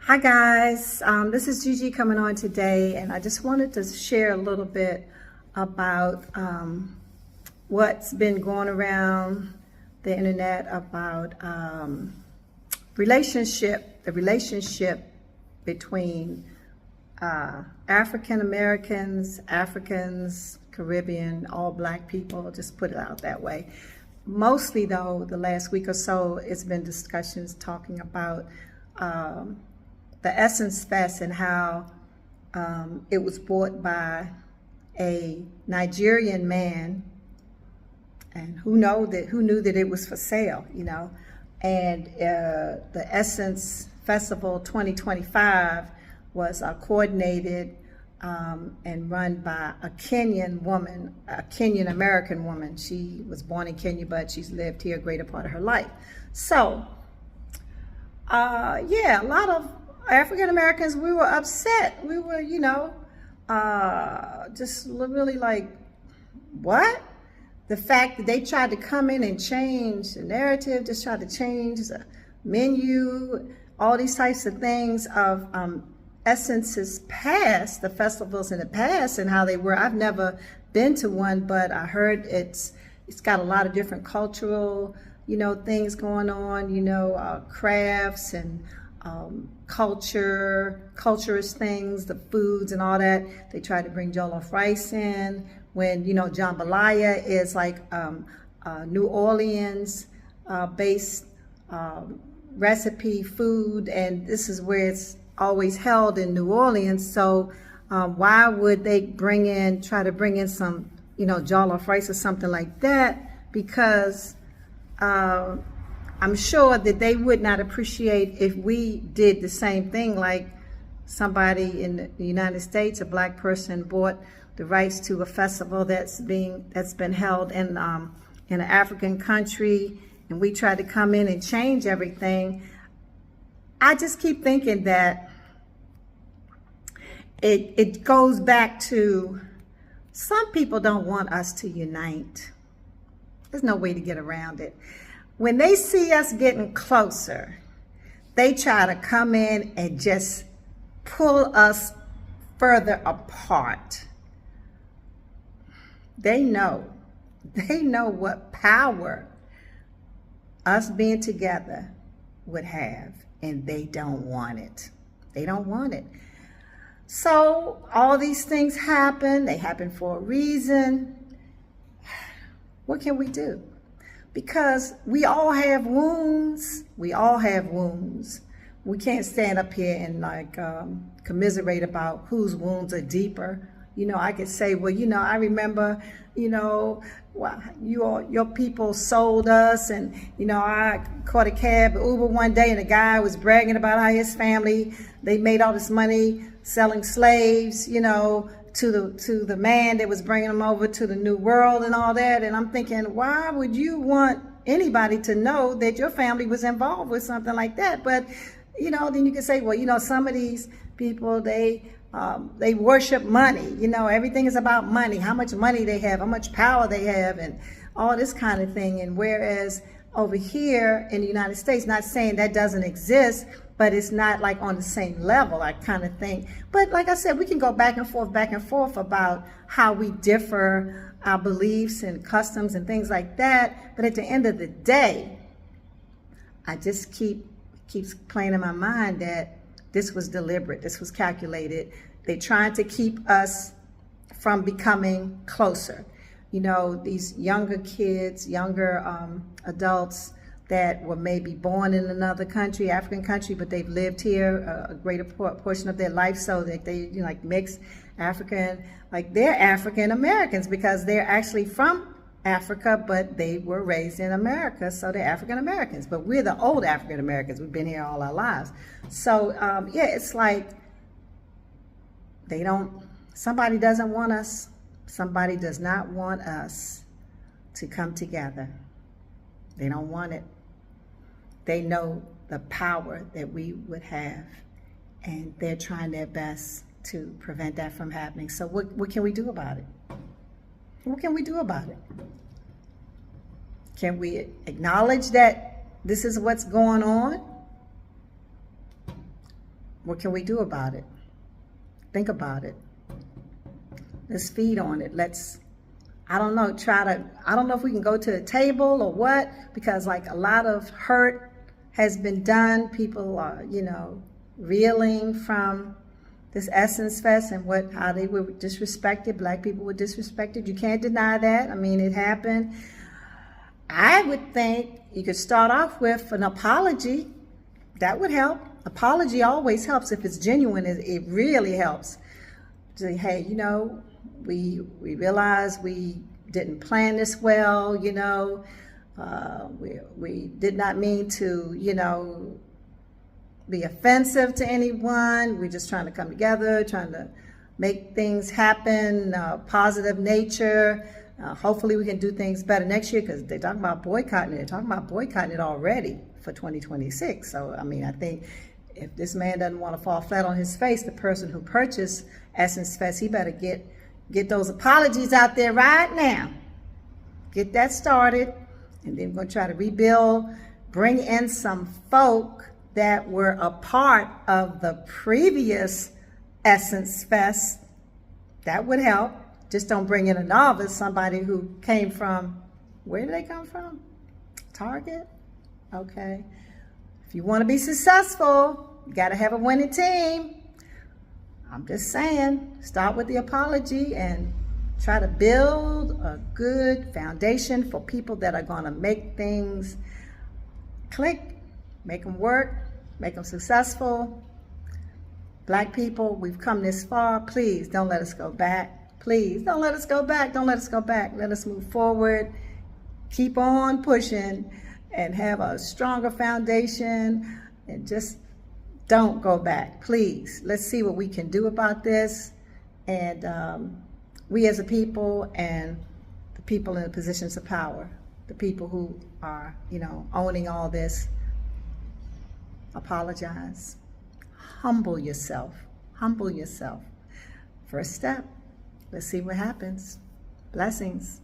Hi guys, this is Gigi coming on today, and I just wanted to share a little bit about what's been going around the internet about the relationship between African Americans, Caribbean, all black people, just put it out that way. Mostly though, the last week or so, it's been discussions talking about the Essence Fest and how it was bought by a Nigerian man, and who knew that it was for sale, you know. And the Essence Festival 2025 was coordinated and run by a Kenyan woman, a Kenyan American woman. She was born in Kenya, but she's lived here a greater part of her life. So yeah, a lot of African Americans, we were upset. We were, just really like, what? The fact that they tried to come in and change the narrative, just tried to change the menu, all these types of things of Essence's past, the festivals in the past and how they were. I've never been to one, but I heard it's got a lot of different cultural, things going on, crafts and culturist things, the foods and all that. They tried to bring jollof rice in when, jambalaya is like New Orleans based recipe food, and this is where it's always held in New Orleans. So why would they try to bring in some, jollof rice or something like that? Because I'm sure that they would not appreciate if we did the same thing, like somebody in the United States, a black person, bought the rights to a festival that's been held in an African country, and we tried to come in and change everything. I just keep thinking that it goes back to, some people don't want us to unite. There's no way to get around it. When they see us getting closer, they try to come in and just pull us further apart. They know what power us being together would have, and they don't want it. They don't want it. So all these things happen. They happen for a reason. What can we do? Because we all have wounds. We all have wounds. We can't stand up here and commiserate about whose wounds are deeper. I could say, well, I remember, your people sold us, and I caught a cab, Uber one day, and the guy was bragging about how his family, they made all this money selling slaves, to the man that was bringing them over to the New World and all that. And I'm thinking, why would you want anybody to know that your family was involved with something like that? But then you can say, well, some of these people, they worship money. Everything is about money, how much money they have, how much power they have, and all this kind of thing. And whereas over here in the United States, not saying that doesn't exist, but it's not like on the same level, I kind of think. But like I said, we can go back and forth about how we differ, our beliefs and customs and things like that. But at the end of the day, I just keeps playing in my mind that this was deliberate, this was calculated. They're trying to keep us from becoming closer. These younger kids, younger adults that were maybe born in another country, African country, but they've lived here a greater portion of their life, so that they like mixed African, like they're African Americans because they're actually from Africa, but they were raised in America, so they're African Americans. But we're the old African Americans. We've been here all our lives. So yeah, it's like somebody doesn't want us, somebody does not want us to come together. They don't want it. They know the power that we would have, and they're trying their best to prevent that from happening. So what can we do about it? What can we do about it? Can we acknowledge that this is what's going on? what can we do about it? Think about it. Let's feed on it. I don't know, I don't know if we can go to the table or what, because like a lot of hurt has been done. People are, reeling from this Essence Fest and how they were disrespected. Black people were disrespected. You can't deny that. I mean, it happened. I would think you could start off with an apology. That would help. Apology always helps. If it's genuine, it really helps. Say, hey, we realize we didn't plan this well, we did not mean to, be offensive to anyone. We're just trying to come together, trying to make things happen, positive nature. Hopefully we can do things better next year, because they're talking about boycotting it. They're talking about boycotting it already for 2026. So, I mean, I think if this man doesn't want to fall flat on his face, the person who purchased Essence Fest, he better get those apologies out there right now. Get that started, and then we're going to try to rebuild, bring in some folk that were a part of the previous Essence Fest. That would help. Just don't bring in a novice, somebody who came from, where did they come from? Target? Okay. If you want to be successful, you got to have a winning team. I'm just saying, start with the apology and try to build a good foundation for people that are going to make things click, make them work, make them successful. Black people, we've come this far. Please don't let us go back. Please don't let us go back. Don't let us go back. Let us move forward. Keep on pushing and have a stronger foundation, and just don't go back, please. Let's see what we can do about this. And we as a people, and the people in the positions of power, the people who are, owning all this, apologize. Humble yourself. Humble yourself. First step. Let's see what happens. Blessings.